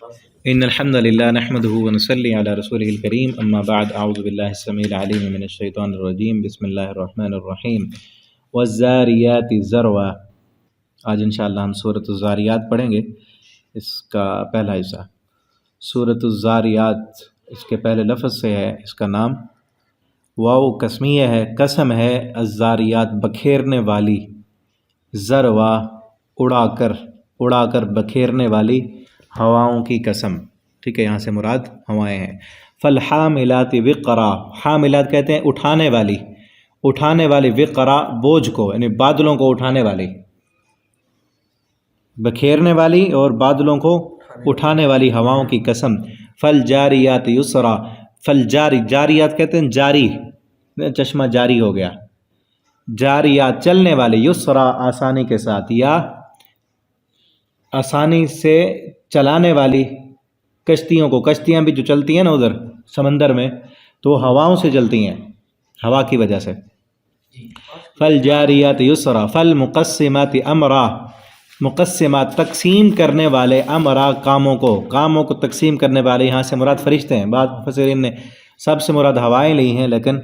ان الحمد للہ نحمده ونصلی علی رسوله الکریم اما بعد اعوذ باللہ السمیع العلیم من الشیطان الرجیم بسم اللہ الرحمن الرحیم والزاریات ذروا۔ آج انشاءاللہ ہم سورۃ الزاریات پڑھیں گے، اس کا پہلا حصہ۔ سورۃ الزاریات اس کے پہلے لفظ سے ہے اس کا نام، واو قسمیہ ہے، قسم ہے، الزاریات بکھیرنے والی، ذروا اڑا کر بکھیرنے والی ہواؤں کی قسم، ٹھیک ہے، یہاں سے مراد ہوائیں ہیں۔ فالحاملات وقرا، حاملات کہتے ہیں اٹھانے والی، وقرا بوجھ کو، یعنی بادلوں کو اٹھانے والی، بکھیرنے والی اور بادلوں کو اٹھانے والی ہواؤں کی قسم۔ فالجاریات یسرا، جاریات کہتے ہیں جاری، چشمہ جاری ہو گیا، جاریات چلنے والے، یسرا آسانی کے ساتھ، یا آسانی سے چلانے والی کشتیوں کو، کشتیاں بھی جو چلتی ہیں نا ادھر سمندر میں، تو ہواؤں سے چلتی ہیں، ہوا کی وجہ سے۔ فالجاریات یسرا فالمقسمات امرا، مقسمات تقسیم کرنے والے، امرا کاموں کو تقسیم کرنے والے، یہاں سے مراد فرشتے ہیں۔ بعض مفسرین نے سب سے مراد ہوائیں لی ہیں، لیکن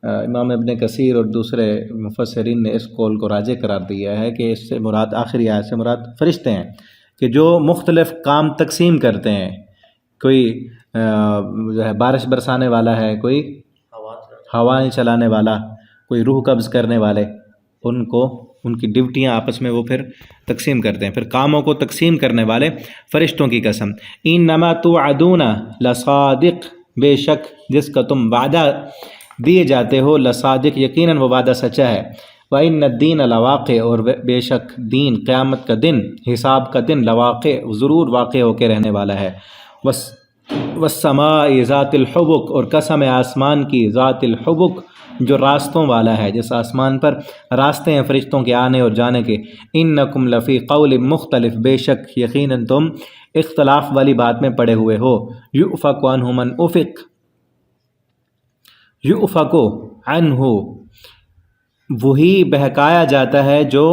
امام ابن کثیر اور دوسرے مفسرین نے اس قول کو راجح قرار دیا ہے کہ اس سے مراد، آخری آیت سے مراد فرشتے ہیں، کہ جو مختلف کام تقسیم کرتے ہیں۔ کوئی جو ہے بارش برسانے والا ہے، کوئی ہوائیں چلانے والا، کوئی روح قبض کرنے والے، ان کی ڈیوٹیاں آپس میں وہ پھر تقسیم کرتے ہیں۔ پھر کاموں کو تقسیم کرنے والے فرشتوں کی قسم۔ انما توعدون لصادق، بے شک جس کا تم وعدہ دیے جاتے ہو، لصادق یقیناً وہ وعدہ سچا ہے۔ وَإِنَّ الدِّينَ لَوَاقِعٌ، اور بے شک دین، قیامت کا دن، حساب کا دن، لواقع ضرور واقع ہو کے رہنے والا ہے۔ وَالسَّمَاءِ ذَاتِ الْحُبُكِ، اور قسم ہے آسمان کی، ذات الحبک جو راستوں والا ہے، جس آسمان پر راستے ہیں فرشتوں کے آنے اور جانے کے۔ اِنَّكُمْ لَفِي قَوْلٍ مُخْتَلِفٍ، بے شک یقیناً تم اختلاف والی بات میں پڑے ہوئے ہو۔ يُؤْفَكُ عَنْهُ مَنْ أُفِكَ، يُؤْفَكُ عَنْهُ وہی بہکایا جاتا ہے جو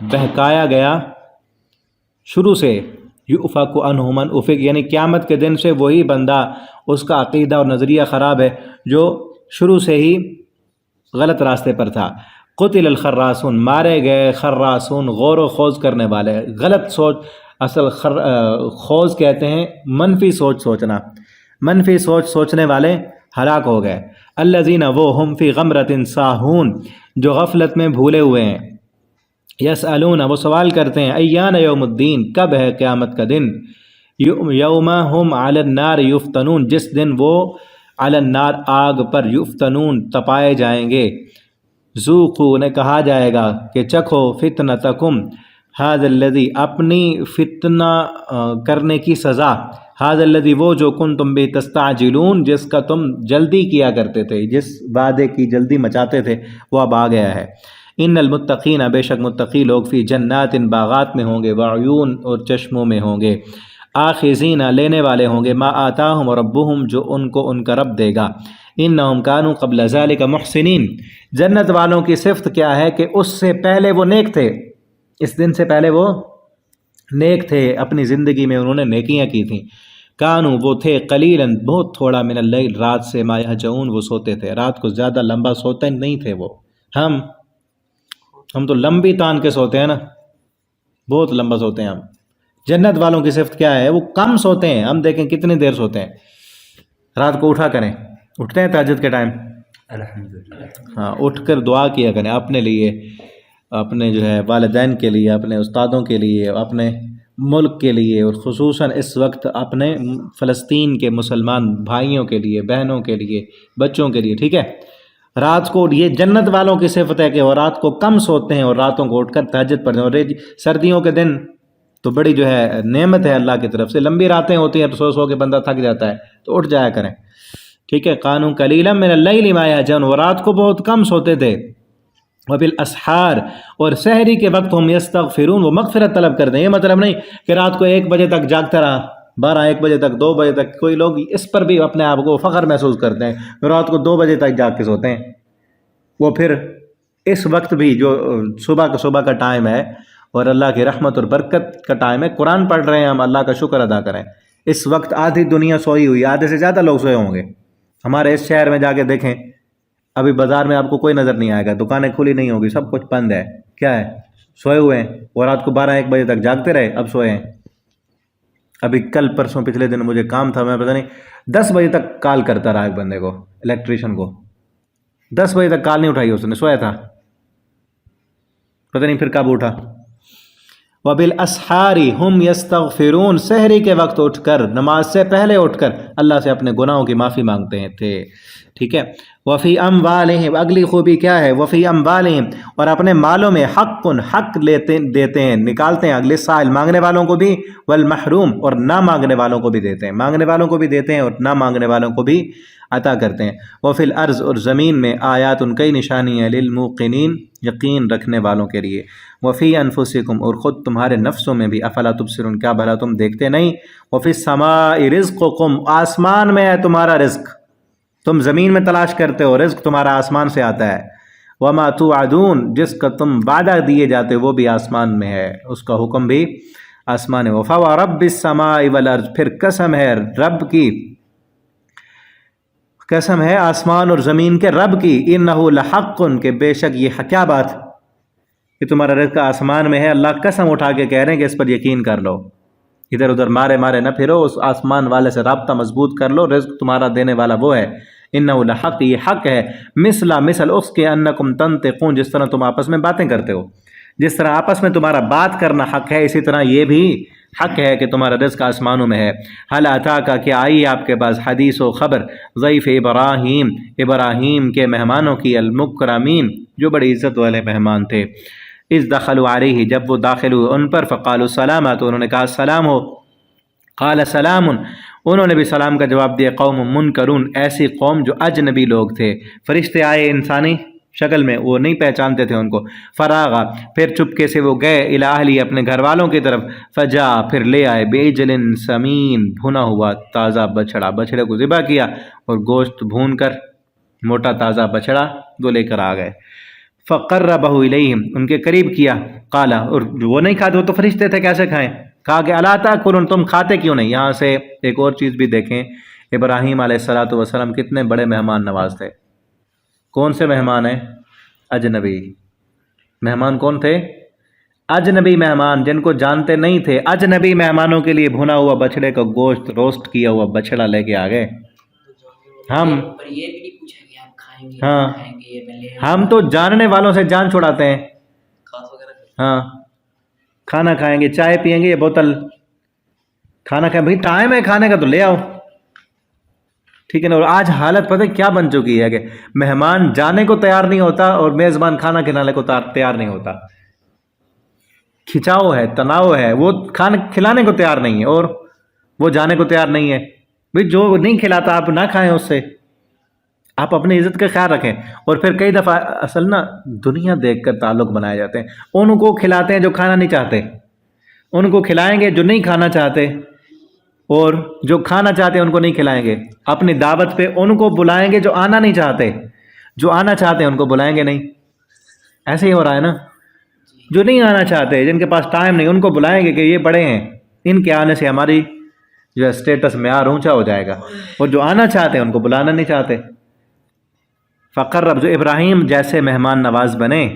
بہکایا گیا شروع سے۔ یؤفک عنہ من افک، یعنی قیامت کے دن سے وہی بندہ، اس کا عقیدہ اور نظریہ خراب ہے جو شروع سے ہی غلط راستے پر تھا۔ قتل الخراصون، مارے گئے خراصون، غور و خوض کرنے والے، غلط سوچ، اصل خوض کہتے ہیں منفی سوچ سوچنا، منفی سوچ سوچنے والے ہلاک ہو گئے۔ الذین، وہ، ہم فی غمرۃ ساہون، جو غفلت میں بھولے ہوئے ہیں۔ یسألون، وہ سوال کرتے ہیں، ایان یوم الدین، کب ہے قیامت کا دن۔ یوم ہم علی النار یفتنون، جس دن وہ علی النار آگ پر، یفتنون تپائے جائیں گے۔ ذوقوا، انہیں کہا جائے گا کہ چکھو، فتنتکم ھذا الذی، اپنی فتنہ کرنے کی سزا، ھذا الذی، وہ جو کنتم بہ تستعجلون، جس کا تم جلدی کیا کرتے تھے، جس وعدے کی جلدی مچاتے تھے، وہ اب آ گیا ہے۔ ان المتقین، بے شک متقی لوگ، فی جنات، باغات میں ہوں گے، وعیون، اور چشموں میں ہوں گے، آخذین، لینے والے ہوں گے، ما آتاہم ربہم، جو ان کو ان کا رب دے گا۔ انہم کانوا قبل ذلک محسنین، جنت والوں کی صفت کیا ہے کہ اس سے پہلے وہ نیک تھے، اس دن سے پہلے وہ نیک تھے، اپنی زندگی میں انہوں نے نیکیاں کی تھیں۔ کانوا، وہ تھے، قلیلاً، بہت تھوڑا، من اللیل، رات سے، ما یہجعون، وہ سوتے تھے، رات کو زیادہ لمبا سوتے نہیں تھے وہ۔ ہم تو لمبی تان کے سوتے ہیں نا، بہت لمبا سوتے ہیں ہم۔ جنت والوں کی صفت کیا ہے؟ وہ کم سوتے ہیں، ہم دیکھیں کتنی دیر سوتے ہیں۔ رات کو اٹھا کریں، اٹھتے ہیں تہجد کے ٹائم، الحمدللہ، ہاں، اٹھ کر دعا کیا کریں، اپنے لیے، اپنے جو ہے والدین کے لیے، اپنے استادوں کے لیے، اپنے ملک کے لیے، اور خصوصاً اس وقت اپنے فلسطین کے مسلمان بھائیوں کے لیے، بہنوں کے لیے، بچوں کے لیے، ٹھیک ہے۔ رات کو، یہ جنت والوں کی صفت ہے کہ وہ رات کو کم سوتے ہیں اور راتوں کو اٹھ کر تہجد پڑھتے ہیں۔ اور سردیوں کے دن تو بڑی جو ہے نعمت ہے اللہ کی طرف سے، لمبی راتیں ہوتی ہیں تو سو سو کے بندہ تھک جاتا ہے، تو اٹھ جایا کریں، ٹھیک ہے۔ کانوا قلیلا من اللیل ما یہجعون، وہ رات کو بہت کم سوتے تھے۔ وبالاسحار، اور سحری کے وقت، ہم یستغفرون، وہ مغفرت طلب کرتے ہیں۔ یہ مطلب نہیں کہ رات کو 1 بجے تک جاگتا رہا، 12-1 بجے تک، 2 بجے تک، کوئی لوگ اس پر بھی اپنے آپ کو فخر محسوس کرتے ہیں، رات کو 2 بجے تک جاگ کے سوتے ہیں۔ وہ پھر اس وقت بھی جو صبح کا ٹائم ہے اور اللہ کی رحمت اور برکت کا ٹائم ہے، قرآن پڑھ رہے ہیں ہم، اللہ کا شکر ادا کریں۔ اس وقت آدھی دنیا سوئی ہوئی، آدھے سے زیادہ لوگ سوئے ہوں گے. ہمارے اس شہر میں جا کے دیکھیں، ابھی بازار میں آپ کو کوئی نظر نہیں آئے گا، دکانیں کھلی نہیں ہوگی، سب کچھ بند ہے. کیا ہے؟ سوئے ہوئے ہیں. اور رات کو 12-1 بجے تک جاگتے رہے، اب سوئے ہیں. ابھی کل پرسوں پچھلے دن مجھے کام تھا، میں پتہ نہیں 10 بجے تک کال کرتا رہا ایک بندے کو، الیکٹریشین کو. 10 بجے تک کال نہیں اٹھائی، اس نے سویا تھا، پتہ نہیں پھر کب اٹھا. وَبِالْأَسْحَارِ هُمْ يَسْتَغْفِرُونَ، سحری کے وقت اٹھ کر، نماز سے پہلے اٹھ کر اللہ سے اپنے گناہوں کی معافی مانگتے ہیں تھے. ٹھیک ہے. وَفِي أَمْوَالِهِمْ، اگلی خوبی کیا ہے؟ وَفِي أَمْوَالِهِمْ، اور اپنے مالوں میں حق دیتے ہیں، نکالتے ہیں اگلے سائل مانگنے والوں کو بھی، والمحروم، اور نہ مانگنے والوں کو بھی دیتے ہیں. مانگنے والوں کو بھی دیتے ہیں اور نہ مانگنے والوں کو بھی عطا کرتے ہیں. وَفِي الْأَرْضِ، اور زمین میں آیات، ان کئی نشانیاں، للموقنین، یقین رکھنے والوں کے لیے. وفی انفسکم، اور خود تمہارے نفسوں میں بھی، افلا تبصرون، کیا بھلا تم دیکھتے نہیں. وفی السماء رزقکم، آسمان میں ہے تمہارا رزق، تم زمین میں تلاش کرتے ہو، رزق تمہارا آسمان سے آتا ہے. وما توعدون، جس کا تم وعدہ دیے جاتے وہ بھی آسمان میں ہے، اس کا حکم بھی آسمان ہے. فورب السماء والارض، پھر قسم ہے رب کی، قسم ہے آسمان اور زمین کے رب کی، انہ لحق، کہ بے شک یہ کیا بات کہ تمہارا رزق آسمان میں ہے. اللہ قسم اٹھا کے کہہ رہے ہیں کہ اس پر یقین کر لو، ادھر ادھر مارے نہ پھرو، اس آسمان والے سے رابطہ مضبوط کر لو، رزق تمہارا دینے والا وہ ہے. انہ لحق، یہ حق ہے. مثل اس کے انکم تنطقون، جس طرح تم آپس میں باتیں کرتے ہو، جس طرح آپس میں تمہارا بات کرنا حق ہے، اسی طرح یہ بھی حق ہے کہ تمہارا رزق آسمانوں میں ہے. حل اتاک، کیا آئی آپ کے پاس، حدیث و خبر، ضیف ابراہیم، ابراہیم کے مہمانوں کی، المکرمین، جو بڑی عزت والے مہمان تھے. اذ دخلوا علیہ، جب وہ داخل ہوئے ان پر، فقالوا سلاما، تو انہوں نے کہا سلام ہو. قال سلام، انہوں نے بھی سلام کا جواب دیا. قوم منکرون، ایسی قوم جو اجنبی لوگ تھے، فرشتے آئے انسانی شکل میں، وہ نہیں پہچانتے تھے ان کو. فراغا، پھر چپکے سے وہ گئے، الی اہلی، اپنے گھر والوں کی طرف. فجا، پھر لے آئے، بعجل سمین، بھنا ہوا تازہ بچڑا، بچڑے کو ذبح کیا اور گوشت بھون کر، موٹا تازہ بچڑا وہ لے کر آ گئے. فقربہ الیہم، ان کے قریب کیا. قالا، اور وہ نہیں کھاتے، وہ تو فرشتے تھے، کیسے کھائیں؟ کہا کہ الا تاکلون، تم کھاتے کیوں نہیں؟ یہاں سے ایک اور چیز بھی دیکھیں، ابراہیم علیہ السلام کتنے بڑے مہمان نواز تھے. کون سے مہمان ہیں؟ اجنبی مہمان. کون تھے؟ اجنبی مہمان، جن کو جانتے نہیں تھے. اجنبی مہمانوں کے لیے بھنا ہوا بچڑے کا گوشت، روسٹ کیا ہوا بچڑا لے کے آ گئے. ہم تو جاننے والوں سے جان چھڑاتے ہیں. ہاں، کھانا کھائیں گے، چائے پئیں گے، یہ بوتل کھانا کھائیں، بھائی ٹائم ہے کھانے کا تو لے آؤ. ٹھیک ہے نا. اور آج حالت پتہ کیا بن چکی ہے کہ مہمان جانے کو تیار نہیں ہوتا اور میزبان کھانا کھلانے کو تیار نہیں ہوتا. کھچاؤ ہے، تناؤ ہے، وہ کھانا کھلانے کو تیار نہیں ہے اور وہ جانے کو تیار نہیں ہے. بھائی جو نہیں کھلاتا آپ نہ کھائیں اس سے، آپ اپنی عزت کا خیال رکھیں. اور پھر کئی دفعہ اصل نا دنیا دیکھ کر تعلق بنائے جاتے ہیں. ان کو کھلاتے ہیں جو کھانا نہیں چاہتے، ان کو کھلائیں گے جو نہیں کھانا چاہتے، اور جو کھانا چاہتے ہیں ان کو نہیں کھلائیں گے. اپنی دعوت پہ ان کو بلائیں گے جو آنا نہیں چاہتے، جو آنا چاہتے ہیں ان کو بلائیں گے نہیں. ایسے ہی ہو رہا ہے نا. جو نہیں آنا چاہتے، جن کے پاس ٹائم نہیں، ان کو بلائیں گے کہ یہ بڑے ہیں، ان کے آنے سے ہماری جو ہے اسٹیٹس معیار اونچا ہو جائے گا. اور جو آنا چاہتے ہیں ان کو بلانا نہیں چاہتے. فقرب، جو ابراہیم جیسے مہمان نواز بنے،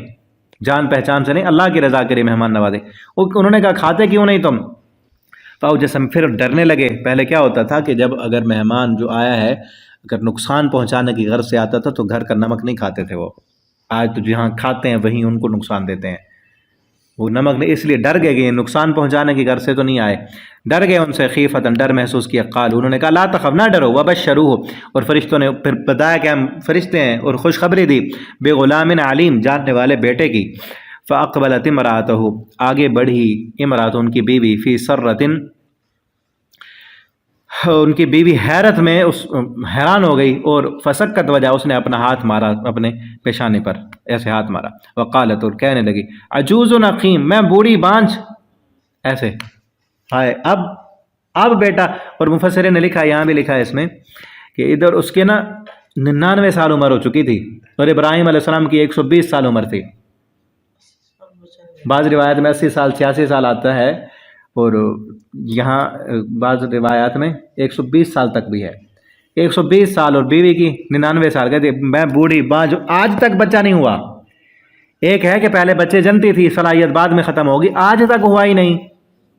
جان پہچان سے نہیں، اللہ کی رضا کے لیے مہمان نوازے. انہوں نے کہا کھاتے کیوں نہیں تم؟ جیسے پھر ڈرنے لگے. پہلے کیا ہوتا تھا کہ جب اگر مہمان جو آیا ہے اگر نقصان پہنچانے کی غرض سے آتا تھا تو گھر کا نمک نہیں کھاتے تھے وہ. آج تو جہاں کھاتے ہیں وہیں ان کو نقصان دیتے ہیں. وہ نمک نہیں، اس لیے ڈر گئے کہ نقصان پہنچانے کی غرض سے تو نہیں آئے، ڈر گئے ان سے. خیفتاً، ڈر محسوس کیا. قال، انہوں نے کہا لا تخف، نہ ڈرو. وبشروہ، اور فرشتوں نے پھر بتایا کہ ہم فرشتے ہیں اور خوشخبری دی. بغلام علیم، جاننے والے بیٹے کی. فاقبلت امرأتہ، آگے بڑھی امرأت، ان کی بیوی. فی سرۃ، ان کی بیوی حیرت میں حیران ہو گئی. اور فسکت وجہ، اس نے اپنا ہاتھ مارا اپنے پیشانے پر، ایسے ہاتھ مارا. وقالت، اور کہنے لگی عجوز عقیم، میں بوڑھی بانجھ. ایسے ہائے اب بیٹا. اور مفسرین نے لکھا، یہاں بھی لکھا ہے اس میں کہ ادھر اس کے نا 99 سال عمر ہو چکی تھی اور ابراہیم علیہ السلام کی 120 سال عمر تھی. بعض روایت میں 80 سال 86 سال آتا ہے. اور یہاں بعض روایات میں 120 سال تک بھی ہے. 120 سال اور بیوی کی 99 سال. کہتے میں بوڑھی ماں جو آج تک بچہ نہیں ہوا. ایک ہے کہ پہلے بچے جنتی تھی صلاحیت بعد میں ختم ہوگی, آج تک ہوا ہی نہیں.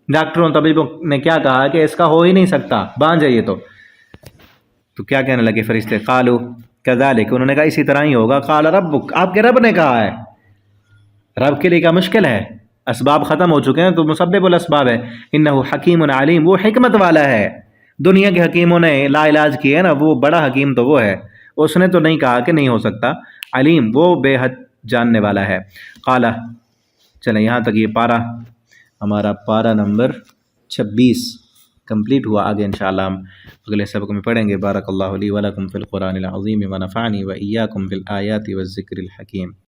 ڈاکٹروں طبیبوں نے کیا کہا کہ اس کا ہو ہی نہیں سکتا, باندھ جائیے. تو کیا کہنے لگے فرشتے؟ قالو کذالک, انہوں نے کہا اسی طرح ہی ہوگا. قال ربک, آپ کے رب نے کہا ہے. رب کے لیے کیا مشکل ہے؟ اسباب ختم ہو چکے ہیں تو مسبب الاسباب ہے. انہ حکیم علیم, وہ حکمت والا ہے. دنیا کے حکیموں نے لا علاج کیے نا, وہ بڑا حکیم تو وہ ہے, اس نے تو نہیں کہا کہ نہیں ہو سکتا. علیم, وہ بے حد جاننے والا ہے. قال, چلیں یہاں تک یہ پارہ ہمارا پارہ نمبر 26 کمپلیٹ ہوا. آگے انشاءاللہ ہم اگلے سبق میں پڑھیں گے. بارک اللہ لی ولکم فی القرآن العظیم ونفعنی وإیاکم بالآیات والذکر الحکیم.